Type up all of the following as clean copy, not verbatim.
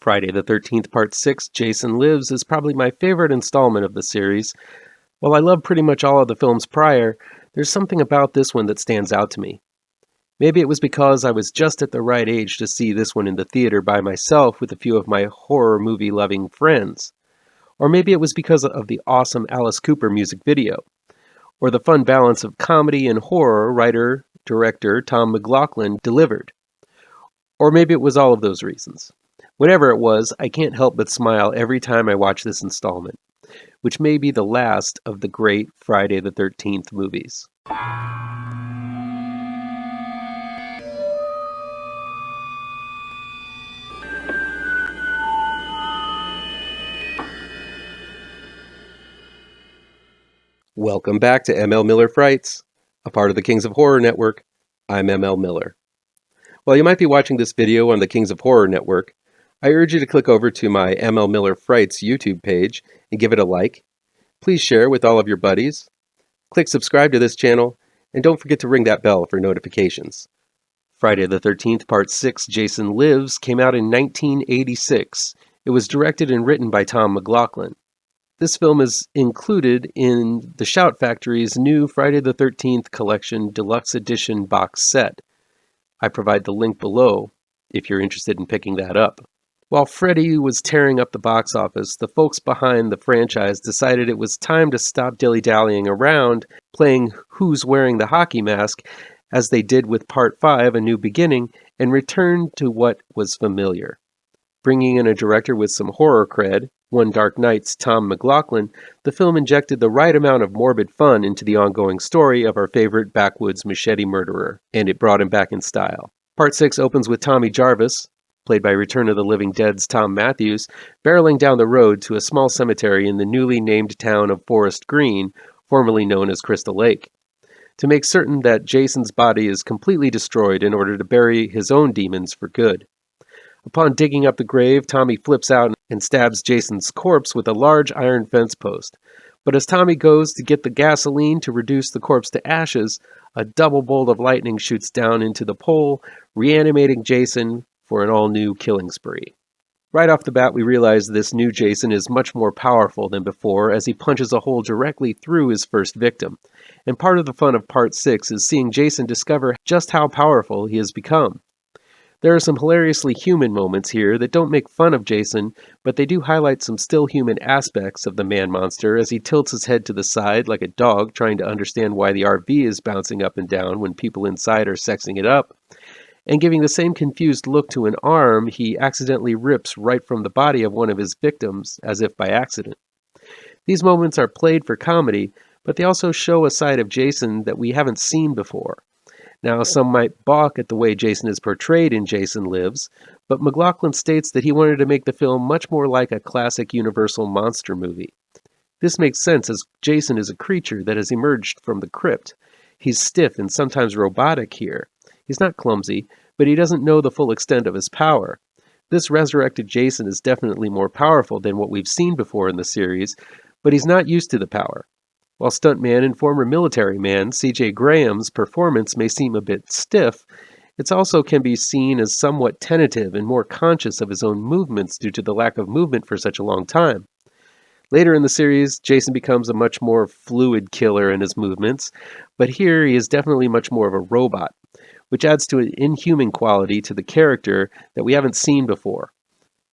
Friday the 13th Part 6, Jason Lives, is probably my favorite installment of the series. While I love pretty much all of the films prior, there's something about this one that stands out to me. Maybe it was because I was just at the right age to see this one in the theater by myself with a few of my horror movie-loving friends. Or maybe it was because of the awesome Alice Cooper music video. Or the fun balance of comedy and horror writer-director Tom McLoughlin delivered. Or maybe it was all of those reasons. Whatever it was, I can't help but smile every time I watch this installment, which may be the last of the great Friday the 13th movies. Welcome back to ML Miller Frights, a part of the Kings of Horror Network. I'm ML Miller. While you might be watching this video on the Kings of Horror Network, I urge you to click over to my ML Miller Frights YouTube page and give it a like. Please share with all of your buddies. Click subscribe to this channel, and don't forget to ring that bell for notifications. Friday the 13th Part 6, Jason Lives, came out in 1986. It was directed and written by Tom McLoughlin. This film is included in the Shout Factory's new Friday the 13th Collection Deluxe Edition box set. I provide the link below if you're interested in picking that up. While Freddy was tearing up the box office, the folks behind the franchise decided it was time to stop dilly-dallying around playing Who's Wearing the Hockey Mask, as they did with Part 5, A New Beginning, and return to what was familiar. Bringing in a director with some horror cred, One Dark Night's Tom McLoughlin, the film injected the right amount of morbid fun into the ongoing story of our favorite backwoods machete murderer, and it brought him back in style. Part 6 opens with Tommy Jarvis, played by Return of the Living Dead's Tom Matthews, barreling down the road to a small cemetery in the newly named town of Forest Green, formerly known as Crystal Lake, to make certain that Jason's body is completely destroyed in order to bury his own demons for good. Upon digging up the grave, Tommy flips out and stabs Jason's corpse with a large iron fence post. But as Tommy goes to get the gasoline to reduce the corpse to ashes, a double bolt of lightning shoots down into the pole, reanimating Jason for an all-new killing spree. Right off the bat, we realize this new Jason is much more powerful than before as he punches a hole directly through his first victim. And part of the fun of Part 6 is seeing Jason discover just how powerful he has become. There are some hilariously human moments here that don't make fun of Jason, but they do highlight some still human aspects of the man-monster as he tilts his head to the side like a dog trying to understand why the RV is bouncing up and down when people inside are sexing it up, and giving the same confused look to an arm he accidentally rips right from the body of one of his victims, as if by accident. These moments are played for comedy, but they also show a side of Jason that we haven't seen before. Now, some might balk at the way Jason is portrayed in Jason Lives, but McLoughlin states that he wanted to make the film much more like a classic Universal monster movie. This makes sense as Jason is a creature that has emerged from the crypt. He's stiff and sometimes robotic here. He's not clumsy, but he doesn't know the full extent of his power. This resurrected Jason is definitely more powerful than what we've seen before in the series, but he's not used to the power. While stuntman and former military man C.J. Graham's performance may seem a bit stiff, it also can be seen as somewhat tentative and more conscious of his own movements due to the lack of movement for such a long time. Later in the series, Jason becomes a much more fluid killer in his movements, but here he is definitely much more of a robot, which adds to an inhuman quality to the character that we haven't seen before.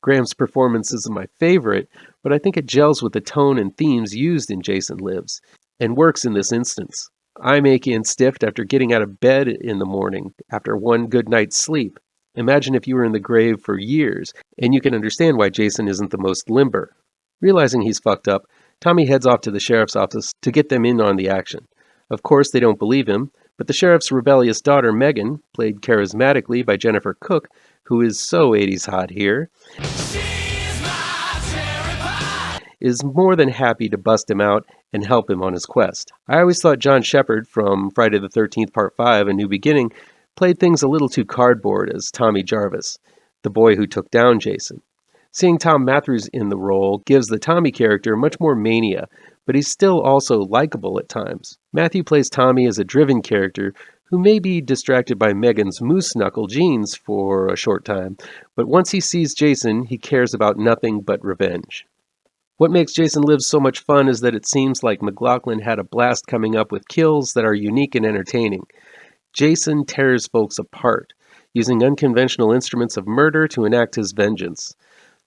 Graham's performance isn't my favorite, but I think it gels with the tone and themes used in Jason Lives, and works in this instance. I'm achy and stiffed after getting out of bed in the morning after one good night's sleep. Imagine if you were in the grave for years, and you can understand why Jason isn't the most limber. Realizing he's fucked up, Tommy heads off to the sheriff's office to get them in on the action. Of course, they don't believe him, but the sheriff's rebellious daughter, Megan, played charismatically by Jennifer Cook, who is so 80s hot here, is more than happy to bust him out and help him on his quest. I always thought John Shepard from Friday the 13th Part 5, A New Beginning, played things a little too cardboard as Tommy Jarvis, the boy who took down Jason. Seeing Tom Matthews in the role gives the Tommy character much more mania, but he's still also likable at times. Matthew plays Tommy as a driven character who may be distracted by Megan's moose knuckle jeans for a short time, but once he sees Jason, he cares about nothing but revenge. What makes Jason Lives so much fun is that it seems like McLaughlin had a blast coming up with kills that are unique and entertaining. Jason tears folks apart, using unconventional instruments of murder to enact his vengeance.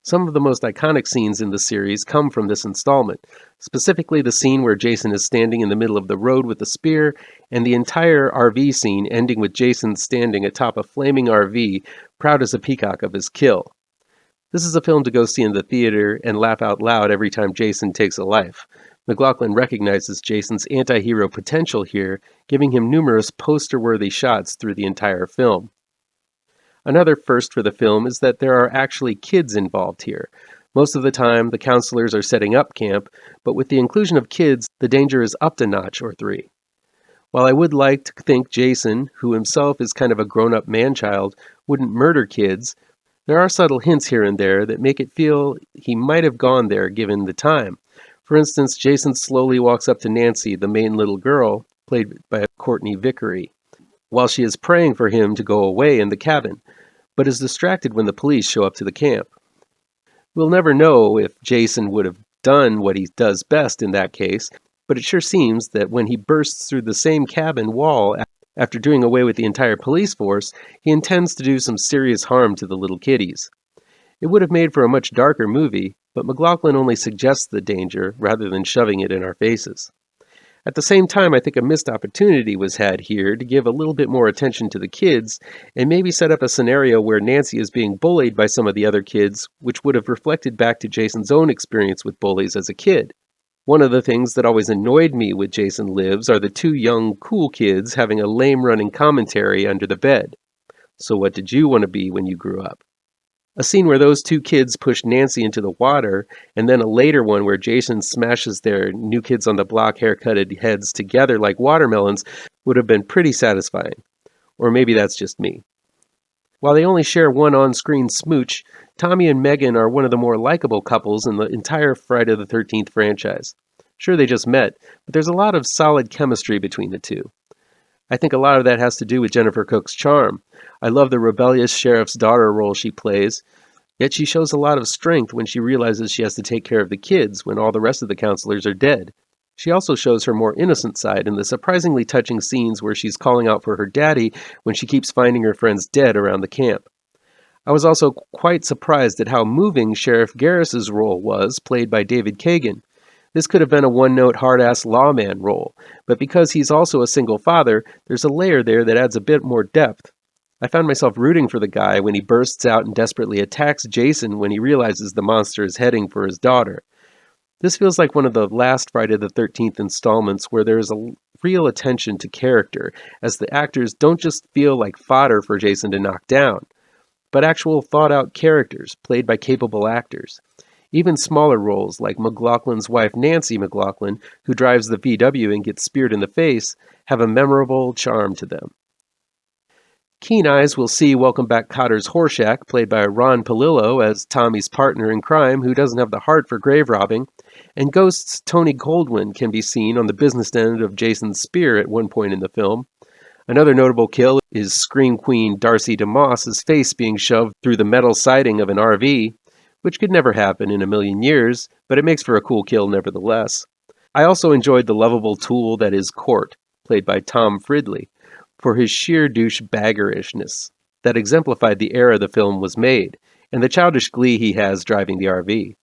Some of the most iconic scenes in the series come from this installment, specifically the scene where Jason is standing in the middle of the road with a spear, and the entire RV scene ending with Jason standing atop a flaming RV, proud as a peacock of his kill. This is a film to go see in the theater and laugh out loud every time Jason takes a life. McLaughlin recognizes Jason's anti-hero potential here, giving him numerous poster-worthy shots through the entire film. Another first for the film is that there are actually kids involved here. Most of the time, the counselors are setting up camp, but with the inclusion of kids, the danger is upped a notch or three. While I would like to think Jason, who himself is kind of a grown-up man-child, wouldn't murder kids, there are subtle hints here and there that make it feel he might have gone there given the time. For instance, Jason slowly walks up to Nancy, the main little girl, played by Courtney Vickery, while she is praying for him to go away in the cabin, but is distracted when the police show up to the camp. We'll never know if Jason would have done what he does best in that case, but it sure seems that when he bursts through the same cabin wall after doing away with the entire police force, he intends to do some serious harm to the little kiddies. It would have made for a much darker movie, but McLaughlin only suggests the danger rather than shoving it in our faces. At the same time, I think a missed opportunity was had here to give a little bit more attention to the kids and maybe set up a scenario where Nancy is being bullied by some of the other kids, which would have reflected back to Jason's own experience with bullies as a kid. One of the things that always annoyed me with Jason Lives are the two young, cool kids having a lame running commentary under the bed. So what did you want to be when you grew up? A scene where those two kids push Nancy into the water, and then a later one where Jason smashes their New Kids on the Block haircutted heads together like watermelons would have been pretty satisfying. Or maybe that's just me. While they only share one on-screen smooch, Tommy and Megan are one of the more likable couples in the entire Friday the 13th franchise. Sure, they just met, but there's a lot of solid chemistry between the two. I think a lot of that has to do with Jennifer Cooke's charm. I love the rebellious sheriff's daughter role she plays, yet she shows a lot of strength when she realizes she has to take care of the kids when all the rest of the counselors are dead. She also shows her more innocent side in the surprisingly touching scenes where she's calling out for her daddy when she keeps finding her friends dead around the camp. I was also quite surprised at how moving Sheriff Garris's role was, played by David Kagan. This could have been a one-note hard-ass lawman role, but because he's also a single father, there's a layer there that adds a bit more depth. I found myself rooting for the guy when he bursts out and desperately attacks Jason when he realizes the monster is heading for his daughter. This feels like one of the last Friday the 13th installments where there is a real attention to character, as the actors don't just feel like fodder for Jason to knock down, but actual thought-out characters played by capable actors. Even smaller roles like McLaughlin's wife Nancy McLaughlin, who drives the VW and gets speared in the face, have a memorable charm to them. Keen eyes will see Welcome Back Kotter's Horshack, played by Ron Palillo as Tommy's partner in crime who doesn't have the heart for grave robbing, and Ghost's Tony Goldwyn can be seen on the business end of Jason's spear at one point in the film. Another notable kill is Scream Queen Darcy DeMoss's face being shoved through the metal siding of an RV, which could never happen in a million years, but it makes for a cool kill nevertheless. I also enjoyed the lovable tool that is Court, played by Tom Fridley, for his sheer douchebaggerishness that exemplified the era the film was made, and the childish glee he has driving the RV.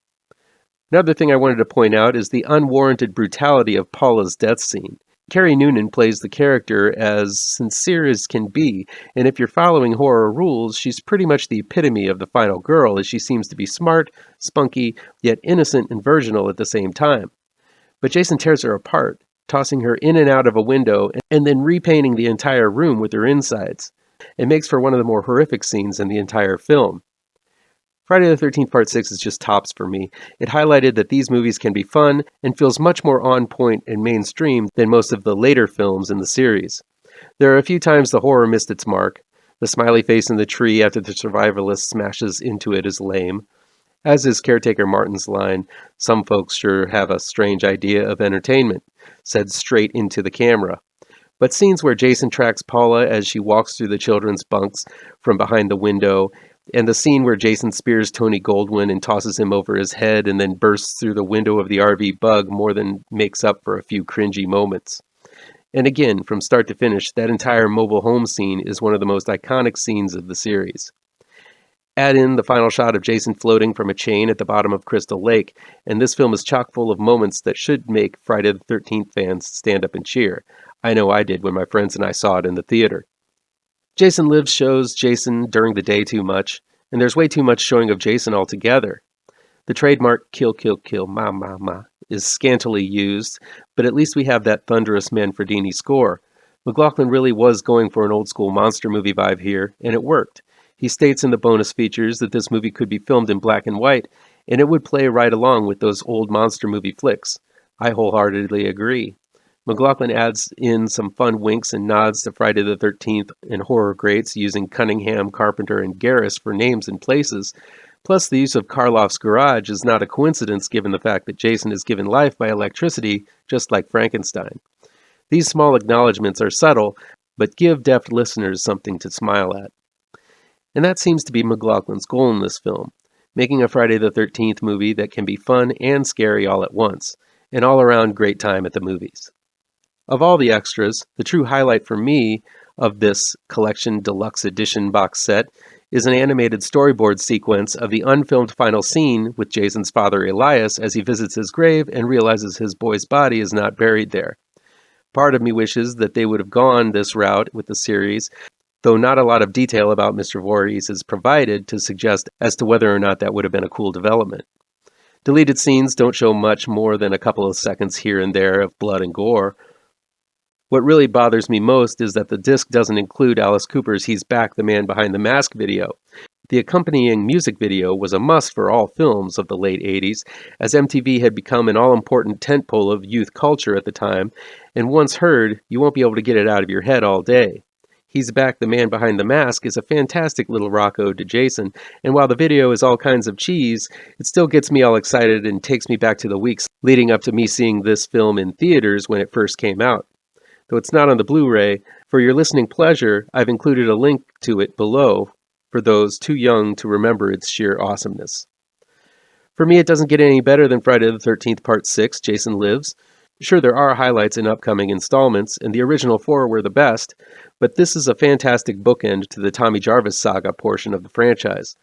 Another thing I wanted to point out is the unwarranted brutality of Paula's death scene. Carrie Noonan plays the character as sincere as can be, and if you're following horror rules, she's pretty much the epitome of the final girl, as she seems to be smart, spunky, yet innocent and virginal at the same time. But Jason tears her apart, tossing her in and out of a window, and then repainting the entire room with her insides. It makes for one of the more horrific scenes in the entire film. Friday the 13th Part 6 is just tops for me. It highlighted that these movies can be fun and feels much more on point and mainstream than most of the later films in the series. There are a few times the horror missed its mark. The smiley face in the tree after the survivalist smashes into it is lame. As is caretaker Martin's line, "Some folks sure have a strange idea of entertainment," said straight into the camera. But scenes where Jason tracks Paula as she walks through the children's bunks from behind the window, and the scene where Jason spears Tony Goldwyn and tosses him over his head and then bursts through the window of the RV bug more than makes up for a few cringy moments. And again, from start to finish, that entire mobile home scene is one of the most iconic scenes of the series. Add in the final shot of Jason floating from a chain at the bottom of Crystal Lake, and this film is chock full of moments that should make Friday the 13th fans stand up and cheer. I know I did when my friends and I saw it in the theater. Jason Lives shows Jason during the day too much, and there's way too much showing of Jason altogether. The trademark kill, kill, kill, ma, ma, ma is scantily used, but at least we have that thunderous Manfredini score. McLaughlin really was going for an old school monster movie vibe here, and it worked. He states in the bonus features that this movie could be filmed in black and white, and it would play right along with those old monster movie flicks. I wholeheartedly agree. McLaughlin adds in some fun winks and nods to Friday the 13th and horror greats using Cunningham, Carpenter, and Garris for names and places. Plus, the use of Karloff's garage is not a coincidence given the fact that Jason is given life by electricity, just like Frankenstein. These small acknowledgments are subtle, but give deft listeners something to smile at. And that seems to be McLaughlin's goal in this film, making a Friday the 13th movie that can be fun and scary all at once, an all-around great time at the movies. Of all the extras, the true highlight for me of this collection deluxe edition box set is an animated storyboard sequence of the unfilmed final scene with Jason's father Elias as he visits his grave and realizes his boy's body is not buried there. Part of me wishes that they would have gone this route with the series, though not a lot of detail about Mr. Voorhees is provided to suggest as to whether or not that would have been a cool development. Deleted scenes don't show much more than a couple of seconds here and there of blood and gore. What really bothers me most is that the disc doesn't include Alice Cooper's He's Back, the Man Behind the Mask video. The accompanying music video was a must for all films of the late 80s, as MTV had become an all-important tentpole of youth culture at the time, and once heard, you won't be able to get it out of your head all day. He's Back, the Man Behind the Mask is a fantastic little rock ode to Jason, and while the video is all kinds of cheese, it still gets me all excited and takes me back to the weeks leading up to me seeing this film in theaters when it first came out. Though it's not on the Blu-ray, for your listening pleasure, I've included a link to it below for those too young to remember its sheer awesomeness. For me, it doesn't get any better than Friday the 13th Part 6, Jason Lives. Sure, there are highlights in upcoming installments, and the original 4 were the best, but this is a fantastic bookend to the Tommy Jarvis saga portion of the franchise.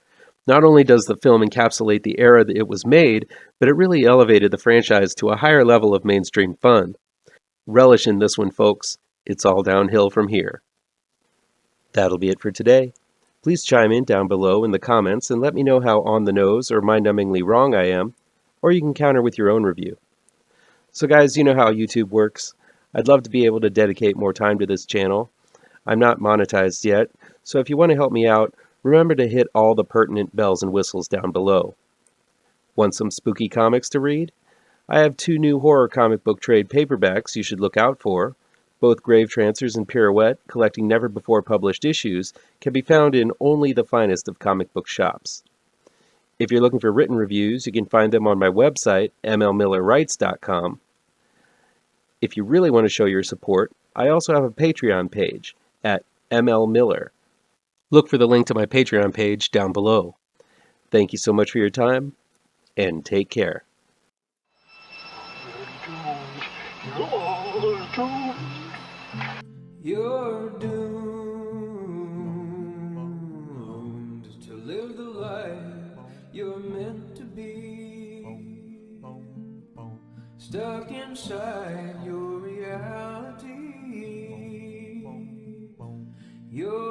Not only does the film encapsulate the era that it was made, but it really elevated the franchise to a higher level of mainstream fun. Relish in this one, folks. It's all downhill from here. That'll be it for today. Please chime in down below in the comments and let me know how on the nose or mind-numbingly wrong I am, or you can counter with your own review. So guys, you know how YouTube works. I'd love to be able to dedicate more time to this channel. I'm not monetized yet, so if you want to help me out, remember to hit all the pertinent bells and whistles down below. Want some spooky comics to read? I have 2 new horror comic book trade paperbacks you should look out for. Both Grave Trancers and Pirouette, collecting never-before-published issues, can be found in only the finest of comic book shops. If you're looking for written reviews, you can find them on my website, mlmillerwrites.com. If you really want to show your support, I also have a Patreon page at mlmiller. Look for the link to my Patreon page down below. Thank you so much for your time, and take care. You're doomed to live the life you're meant to be, stuck inside your reality. You're